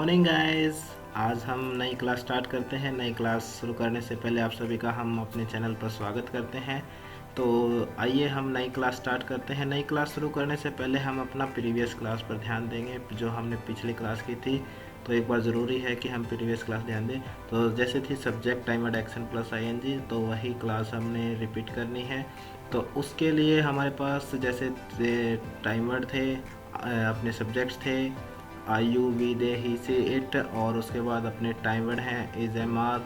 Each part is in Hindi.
Morning guys. आज हम नई क्लास स्टार्ट करते हैं। नई क्लास शुरू करने से पहले आप सभी का हम अपने चैनल पर स्वागत करते हैं। तो आइए हम नई क्लास स्टार्ट करते हैं। नई क्लास शुरू करने से पहले हम अपना प्रीवियस क्लास पर ध्यान देंगे जो हमने पिछली क्लास की थी। तो एक बार ज़रूरी है कि हम प्रीवियस क्लास ध्यान दें। तो जैसे थी subject time word action plus ING, तो वही क्लास हमने रिपीट करनी है। तो उसके लिए हमारे पास जैसे टाइम वर्ड थे, अपने सब्जेक्ट्स थे आई यू वी दे ही से इट, और उसके बाद अपने टाइम वर्ड हैं इज एम आर।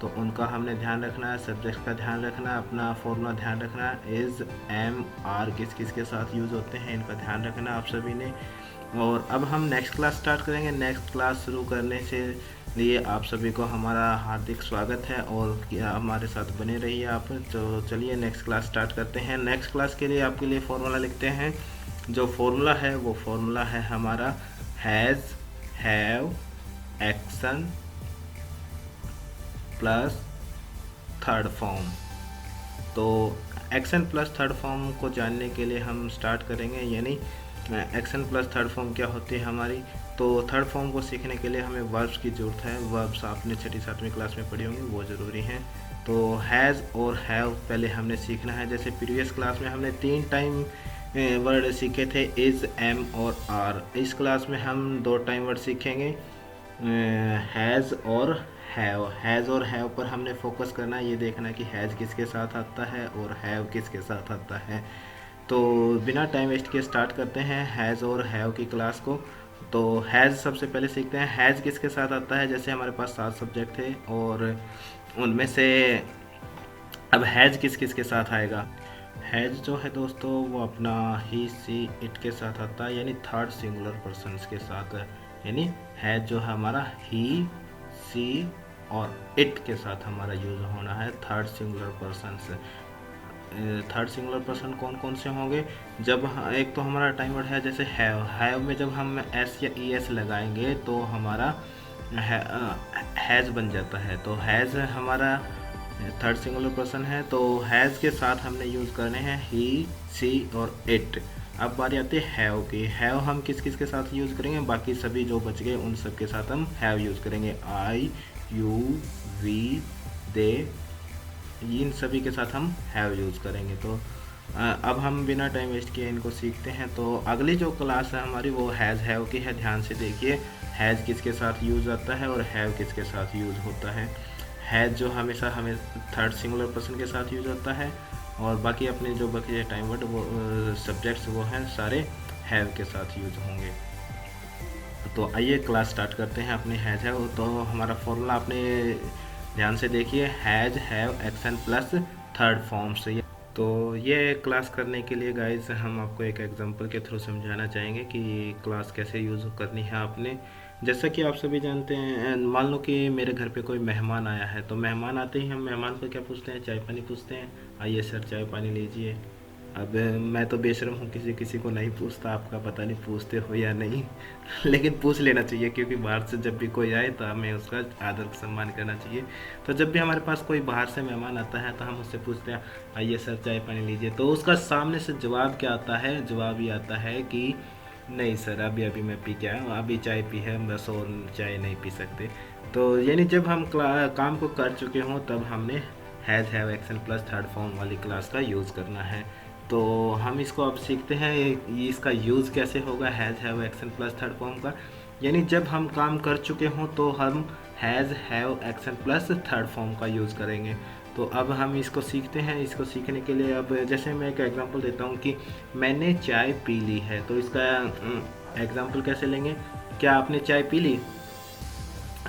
तो उनका हमने ध्यान रखना है, सब्जेक्ट का ध्यान रखना है, अपना फॉर्मूला ध्यान रखना है। इज एम आर किस किस के साथ यूज़ होते हैं इनका ध्यान रखना आप सभी ने। और अब हम नेक्स्ट क्लास स्टार्ट करेंगे। नेक्स्ट क्लास शुरू करने से लिए आप सभी को हमारा हार्दिक स्वागत है और हमारे साथ बने रहिए आप। तो चलिए नेक्स्ट क्लास स्टार्ट करते हैं। नेक्स्ट क्लास के लिए आपके लिए फॉर्मूला लिखते हैं। जो फॉर्मूला है वो फॉर्मूला है हमारा has, have, action plus third form. तो एक्शन प्लस थर्ड फॉर्म को जानने के लिए हम स्टार्ट करेंगे, यानी एक्शन प्लस थर्ड फॉर्म क्या होती है हमारी। तो थर्ड फॉर्म को सीखने के लिए हमें वर्ब्स की ज़रूरत है। वर्ब्स आपने छठी सातवीं क्लास में पढ़ी होंगी, वो ज़रूरी हैं। तो हैज़ और हैव पहले हमने सीखना है। जैसे प्रीवियस क्लास में हमने 3 टाइम वर्ड सीखे थे, इज़, एम और आर। इस क्लास में हम 2 टाइम वर्ड सीखेंगे, हैज़ और हैव। हैज़ और हैव पर हमने फोकस करना है, ये देखना है कि हैज़ किसके साथ आता है और हैव किसके साथ आता है। तो बिना टाइम वेस्ट किए स्टार्ट करते हैं हैज़ और हैव की क्लास को। तो हैज़ सबसे पहले सीखते हैं। हैज़ किसके साथ आता है, जैसे हमारे पास 7 सब्जेक्ट थे और उनमें से अब हैज़ किस किस के साथ आएगा। हैज़ जो है दोस्तों वो अपना ही, सी, इट के साथ आता है, यानी थर्ड सिंगुलर पर्सन्स के साथ। यानी हैज़ जो है हमारा ही, सी और इट के साथ हमारा यूज़ होना है, third singular persons. Third singular person कौन कौन से होंगे, जब एक तो हमारा टाइम वर्ड है जैसे हैव। हैव में जब हम एस या ES लगाएंगे तो हमारा हैज़ बन जाता है। तो हैज़ हमारा थर्ड सिंगुलर पर्सन है। तो हैज़ के साथ हमने यूज़ करने हैं ही, सी और इट। अब बारी आती है हैव की। हैव हम किस किस के साथ यूज़ करेंगे, बाकी सभी जो बच गए उन सब के साथ हम हैव यूज़ करेंगे। आई, यू, वी, दे, इन सभी के साथ हम हैव यूज़ करेंगे। तो अब हम बिना टाइम वेस्ट किए इनको सीखते हैं। तो अगली जो क्लास है हमारी वो हैज़, हैव की है। ध्यान से देखिए हैज़ किसके साथ यूज़ आता है और हैव किसके साथ यूज़ होता है। हैज़ जो हमेशा हमें थर्ड सिंगुलर पर्सन के साथ यूज़ होता है और बाकी अपने जो बचे टाइम वर्ड वो सब्जेक्ट्स वो हैं सारे हैव के साथ यूज़ होंगे। तो आइए क्लास स्टार्ट करते हैं अपने हैज़ है। तो हमारा फॉर्मूला आपने ध्यान से देखिए, has, have, action plus third form से। तो ये क्लास करने के लिए गाइस हम आपको एक एग्जांपल के थ्रू समझाना चाहेंगे कि क्लास कैसे यूज़ करनी है आपने। जैसा कि आप सभी जानते हैं, मान लो कि मेरे घर पे कोई मेहमान आया है। तो मेहमान आते ही हम मेहमान को क्या पूछते हैं, चाय पानी पूछते हैं। आइए सर चाय पानी लीजिए। अब मैं तो बेशर्म हूँ, किसी किसी को नहीं पूछता, आपका पता नहीं पूछते हो या नहीं लेकिन पूछ लेना चाहिए, क्योंकि बाहर से जब भी कोई आए तो हमें उसका आदर सम्मान करना चाहिए। तो जब भी हमारे पास कोई बाहर से मेहमान आता है तो हम उससे पूछते हैं आइए सर चाय पानी लीजिए। तो उसका सामने से जवाब क्या आता है, जवाब ये आता है कि नहीं सर अभी अभी मैं पी के आया हूँ, अभी चाय पी है बस, और चाय नहीं पी सकते। तो यानी जब हम काम को कर चुके हों तब हमने has, have, action plus third form वाली क्लास का यूज़ करना है। तो हम इसको अब सीखते हैं इसका यूज़ कैसे होगा has, have, action plus third form का। यानी जब हम काम कर चुके हों तो हम has, have, action plus third form का यूज़ करेंगे। तो अब हम इसको सीखते हैं। इसको सीखने के लिए अब जैसे मैं एक एग्जांपल देता हूँ कि मैंने चाय पी ली है। तो इसका एग्जांपल कैसे लेंगे, क्या आपने चाय पी ली।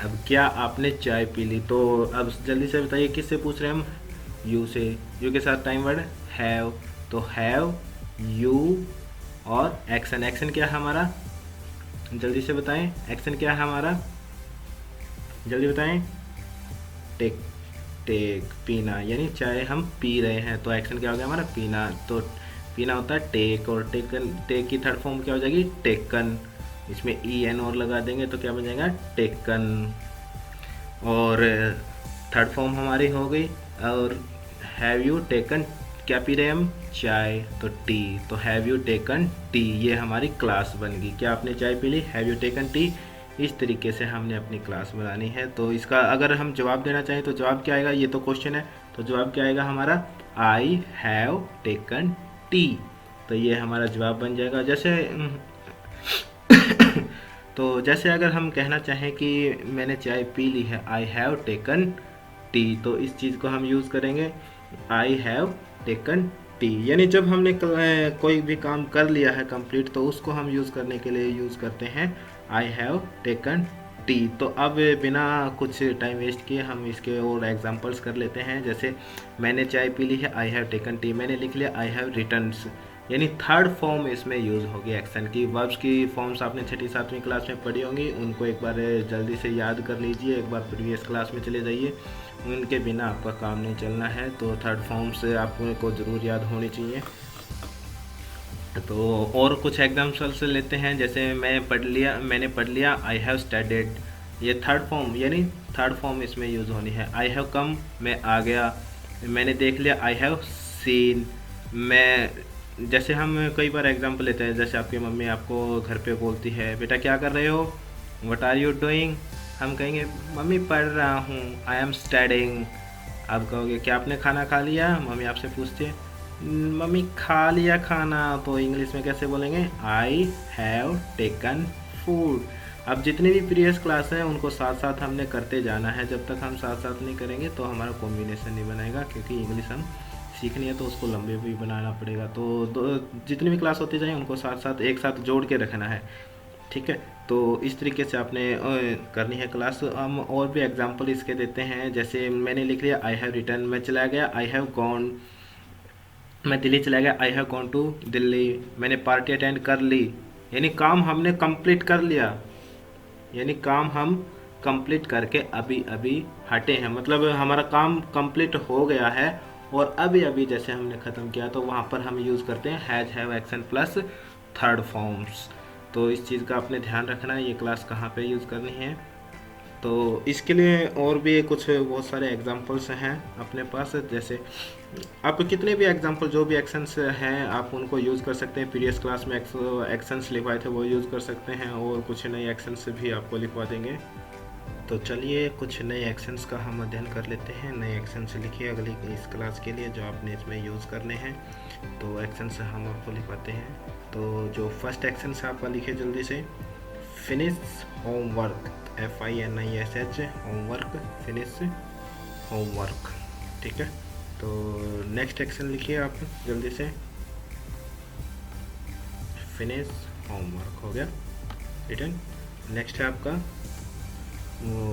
अब क्या आपने चाय पी ली, तो अब जल्दी से बताइए किससे पूछ रहे हैं हम, यू से। यू के साथ टाइम वर्ड हैव। तो हैव, यू और एक्शन। एक्शन क्या है हमारा, जल्दी से बताएं, एक्शन क्या है हमारा, जल्दी बताएं। टेक, टेक पीना, यानी चाय हम पी रहे हैं। तो एक्शन क्या हो गया हमारा, पीना। तो पीना होता है टेक, और टेकन, टेक की थर्ड फॉर्म क्या हो जाएगी, टेकन। इसमें EN और लगा देंगे तो क्या बन जाएगा, टेकन। और थर्ड फॉर्म हमारी हो गई। और हैव यू टेकन, क्या पी रहे हैं हम, चाय, तो टी। तो हैव यू टेकन टी, ये हमारी क्लास बन गई। क्या आपने चाय पी ली, हैव यू टेकन टी। इस तरीके से हमने अपनी क्लास बनानी है। तो इसका अगर हम जवाब देना चाहें तो जवाब क्या आएगा, ये तो क्वेश्चन है, तो जवाब क्या आएगा हमारा, आई हैव टेकन टी। तो ये हमारा जवाब बन जाएगा। जैसे तो जैसे अगर हम कहना चाहें कि मैंने चाय पी ली है, आई हैव टेकन टी, तो इस चीज़ को हम यूज़ करेंगे आई हैव टेकन टी। यानी जब हमने कोई भी काम कर लिया है कंप्लीट, तो उसको हम यूज़ करने के लिए यूज़ करते हैं आई हैव टेकन टी। तो अब बिना कुछ टाइम वेस्ट किए हम इसके और एग्जांपल्स कर लेते हैं। जैसे मैंने चाय पी ली है, आई हैव टेकन टी, मैंने लिख लिया आई हैव रिटर्न्स, यानी थर्ड फॉर्म इसमें यूज़ होगी एक्शन की। वर्ब्स की फॉर्म्स आपने छठी सातवीं क्लास में पढ़ी होंगी, उनको एक बार जल्दी से याद कर लीजिए, एक बार प्रीवियस क्लास में चले जाइए, उनके बिना आपका काम नहीं चलना है। तो थर्ड फॉर्म्स आपको ज़रूर याद होनी चाहिए। तो और कुछ एग्जाम्पल्स लेते हैं। जैसे मैंने पढ़ लिया आई हैव स्टडीड, ये थर्ड फॉर्म, यानी थर्ड फॉर्म इसमें यूज़ होनी है। आई हैव कम, मैं आ गया। मैंने देख लिया, आई हैव सीन। मैं, जैसे हम कई बार एग्जांपल लेते हैं, जैसे आपकी मम्मी आपको घर पे बोलती है, बेटा क्या कर रहे हो, व्हाट आर यू डूइंग, हम कहेंगे मम्मी पढ़ रहा हूँ, आई एम स्टडिंग। आप कहोगे क्या आपने खाना खा लिया, मम्मी आपसे पूछती है मम्मी खा लिया खाना, तो इंग्लिश में कैसे बोलेंगे, आई हैव टेकन फूड। अब जितनी भी प्रीवियस क्लास हैं उनको साथ साथ हमने करते जाना है। जब तक हम साथ साथ नहीं करेंगे तो हमारा कॉम्बिनेशन नहीं बनेगा, क्योंकि इंग्लिश हम सीखनी है तो उसको लंबे भी बनाना पड़ेगा। तो जितनी भी क्लास होती जाए उनको साथ साथ एक साथ जोड़ के रखना है, ठीक है। तो इस तरीके से आपने करनी है क्लास। हम और भी एग्जांपल इसके देते हैं। जैसे मैंने लिख लिया आई हैव रिटर्न, मैं चला गया, आई हैव गॉन, मैं दिल्ली चला गया, I have gone to Delhi. मैंने पार्टी अटेंड कर ली, यानी काम हमने कंप्लीट कर लिया, यानी काम हम कंप्लीट करके अभी अभी हटे हैं, मतलब हमारा काम कंप्लीट हो गया है और अभी अभी जैसे हमने ख़त्म किया, तो वहाँ पर हम यूज़ करते हैं has have action plus third forms. तो इस चीज़ का आपने ध्यान रखना है, ये क्लास कहाँ पे यूज़ करनी है। तो इसके लिए और भी कुछ बहुत सारे एग्जांपल्स हैं अपने पास। जैसे आप कितने भी एग्जांपल, जो भी एक्शंस हैं, आप उनको यूज़ कर सकते हैं। प्रीवियस क्लास में एक्शंस लिखवाए थे वो यूज़ कर सकते हैं, और कुछ नए एक्शंस भी आपको लिखवा देंगे। तो चलिए कुछ नए एक्शंस का हम अध्ययन कर लेते हैं। नए एक्शंस लिखिए अगली इस क्लास के लिए जो आपने इसमें यूज़ करने हैं। तो एक्शंस हम आपको लिखवाते हैं। तो जो फर्स्ट एक्शंस आपका लिखिए जल्दी से, finish homework, FINISH homework, finish homework, ठीक है। तो नेक्स्ट एक्शन लिखिए आप जल्दी से, फिनिश होमवर्क हो गया, रिटर्न। नेक्स्ट है आपका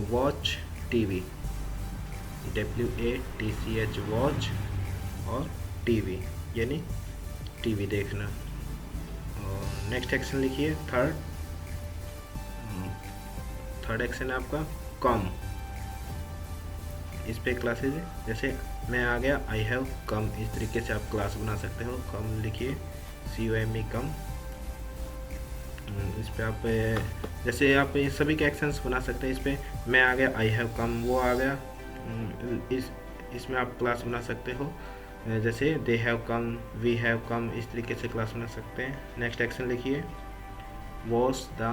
वॉच टीवी, WATCH वॉच, और टीवी यानी टीवी देखना। और नेक्स्ट एक्शन लिखिए थर्ड एक्शन है आपका कम। इस पे क्लासेज है, जैसे मैं आ गया, आई हैव कम, इस तरीके से आप क्लास बना सकते हो। कम लिखिए, COME कम। इस पे आप जैसे आप सभी के एक्शंस बना सकते हैं। इस पे मैं आ गया, आई हैव कम, वो आ गया, इसमें आप क्लास बना सकते हो। जैसे they have come, we have come, इस तरीके से क्लास बना सकते हैं। नेक्स्ट एक्शन लिखिए वॉश द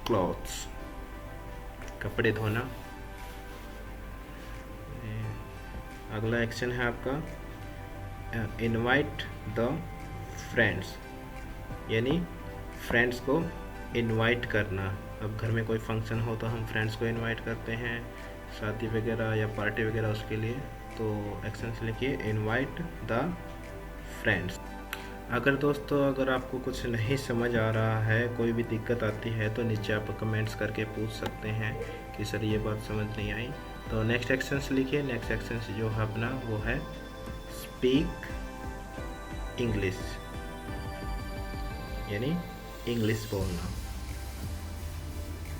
क्लॉथ्स, कपड़े धोना। अगला एक्शन है आपका इनवाइट द फ्रेंड्स, यानी फ्रेंड्स को इनवाइट करना। अब घर में कोई फंक्शन हो तो हम फ्रेंड्स को इनवाइट करते हैं, शादी वगैरह या पार्टी वगैरह उसके लिए। तो एक्शन से लिखिए इनवाइट द फ्रेंड्स। अगर दोस्तों अगर आपको कुछ नहीं समझ आ रहा है, कोई भी दिक्कत आती है, तो नीचे आप कमेंट्स करके पूछ सकते हैं कि सर ये बात समझ नहीं आई। तो नेक्स्ट एक्शन से लिखिए, नेक्स्ट एक्शन से जो है अपना वो है स्पीक इंग्लिश, यानी इंग्लिश बोलना,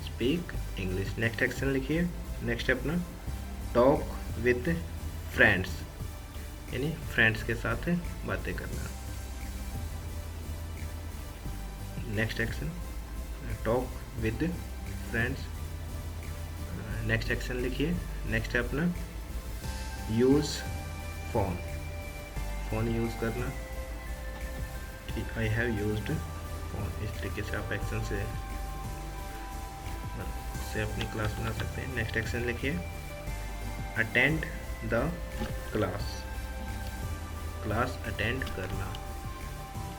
स्पीक इंग्लिश। नेक्स्ट एक्शन लिखिए, नेक्स्ट अपना टॉक विद फ्रेंड्स, यानी फ्रेंड्स के साथ बातें करना। Next action talk with friends. Next action लिखिए, नेक्स्ट है अपना यूज़ फ़ोन, फ़ोन यूज़ करना, आई हैव यूज्ड फ़ोन। इस तरीके से आप एक्शन से से अपनी क्लास बना सकते हैं। नेक्स्ट एक्शन लिखिए, attend the class, class attend करना।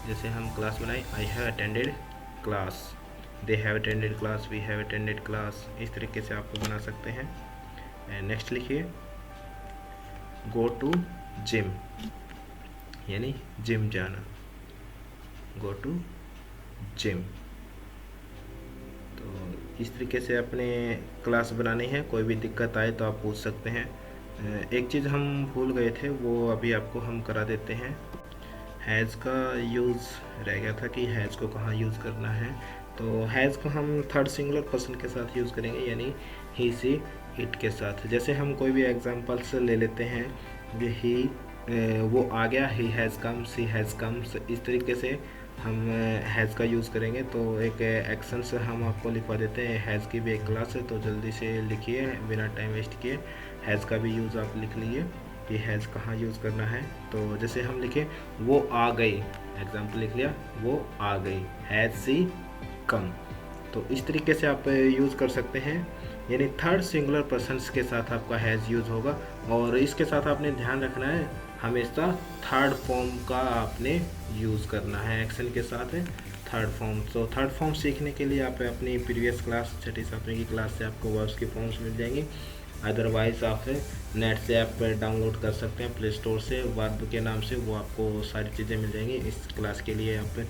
जैसे हम क्लास बनाए, I have attended class, they have attended class, we have attended class, इस तरीके से आपको बना सकते हैं। नेक्स्ट लिखिए, गो टू जिम, यानी जिम जाना, गो टू जिम। तो इस तरीके से अपने क्लास बनानी है। कोई भी दिक्कत आए तो आप पूछ सकते हैं। एक चीज़ हम भूल गए थे, वो अभी आपको हम करा देते हैं। हैज़ का यूज़ रह गया था कि हैज़ को कहाँ यूज़ करना है। तो हैज़ को हम थर्ड सिंगुलर पर्सन के साथ यूज़ करेंगे, यानी ही सी इट के साथ। जैसे हम कोई भी एग्जांपल्स ले लेते हैं, ही वो आ गया, he has come, C has come, इस तरीके से हम हैज़ का यूज़ करेंगे। तो एक एक्शन से हम आपको लिखवा देते हैं। हैज़ की भी एक क्लास है, तो जल्दी से लिखिए बिना टाइम वेस्ट किए। हैज़ का भी यूज़ आप लिख लीजिए कि हैज़ कहाँ यूज़ करना है। तो जैसे हम लिखें, वो आ गई, एग्जाम्पल लिख लिया, वो आ गई, हैज़ सी कम। तो इस तरीके से आप यूज़ कर सकते हैं, यानी थर्ड सिंगुलर पर्सन्स के साथ आपका हैज़ यूज़ होगा। और इसके साथ आपने ध्यान रखना है, हमेशा थर्ड फॉर्म का आपने यूज़ करना है एक्शन के साथ है थर्ड फॉर्म। तो थर्ड फॉर्म सीखने के लिए आप अपनी प्रीवियस क्लास 6वीं की क्लास से आपको वर्ब्स की फॉर्म्स मिल जाएंगी। अदरवाइज़ आप नेट से आप डाउनलोड कर सकते हैं प्ले स्टोर से, वर्ब के नाम से, वो आपको सारी चीज़ें मिल जाएंगी। इस क्लास के लिए आप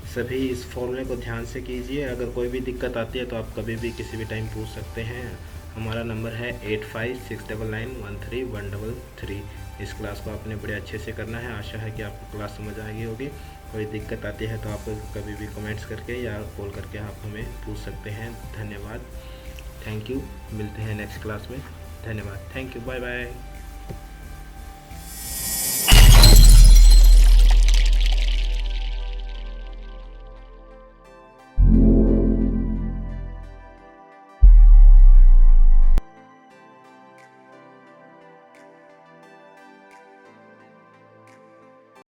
सभी इस फॉर्मूले को ध्यान से कीजिए। अगर कोई भी दिक्कत आती है तो आप कभी भी किसी भी टाइम पूछ सकते हैं। हमारा नंबर है 8569913133। इस क्लास को आपने बड़े अच्छे से करना है। आशा है कि आपको क्लास समझ आ गई होगी। कोई दिक्कत आती है तो आप कभी भी कमेंट्स करके या कॉल करके आप हमें पूछ सकते हैं। धन्यवाद, थैंक यू। मिलते हैं नेक्स्ट क्लास में। धन्यवाद, थैंक यू, बाय बाय।